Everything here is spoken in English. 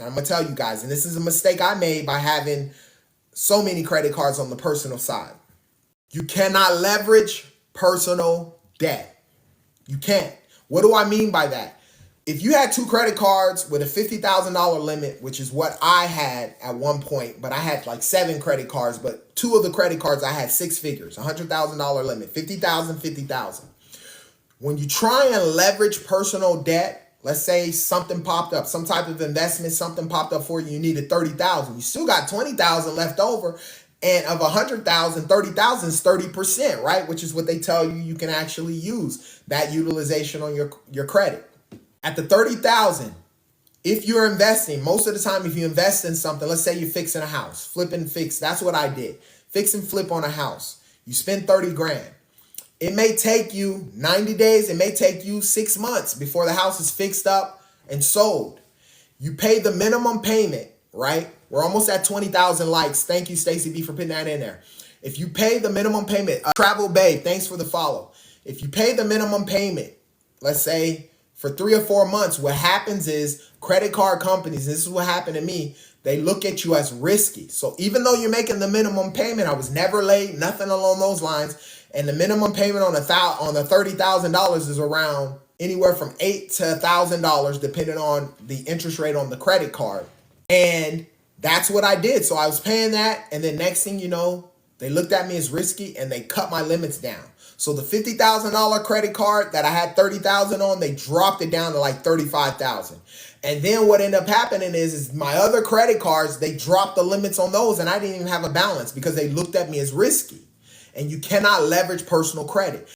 I'm going to tell you guys, and this is a mistake I made by having so many credit cards on the personal side. You cannot leverage personal debt. You can't. What do I mean by that? If you had 2 credit cards with a $50,000 limit, which is what I had at one point, but I had like 7 credit cards, but 2 of the credit cards I had 6 figures, $100,000 limit, 50,000, 50,000. When you try and leverage personal debt, let's say something popped up, some type of investment, something popped up for you, you needed 30,000. You still got 20,000 left over. And of 100,000, 30,000 is 30%, right? Which is what they tell you you can actually use that utilization on your credit. At the 30,000, if you're investing, most of the time, if you invest in something, let's say you're fixing a house, flip and fix. That's what I did. Fix and flip on a house. You spend 30 grand. It may take you 90 days. It may take you 6 months before the house is fixed up and sold. You pay the minimum payment, right? We're almost at 20,000 likes. Thank you, Stacy B, for putting that in there. If you pay the minimum payment, Travel Babe, thanks for the follow. If you pay the minimum payment, let's say for 3 or 4 months, what happens is credit card companies, this is what happened to me, they look at you as risky. So even though you're making the minimum payment, I was never late, nothing along those lines. And the minimum payment on the $30,000 is around anywhere from $8,000 to $1,000, depending on the interest rate on the credit card. And that's what I did. So I was paying that. And then next thing you know, they looked at me as risky and they cut my limits down. So the $50,000 credit card that I had 30,000 on, they dropped it down to like 35,000. And then what ended up happening is my other credit cards, they dropped the limits on those and I didn't even have a balance because they looked at me as risky. And you cannot leverage personal credit.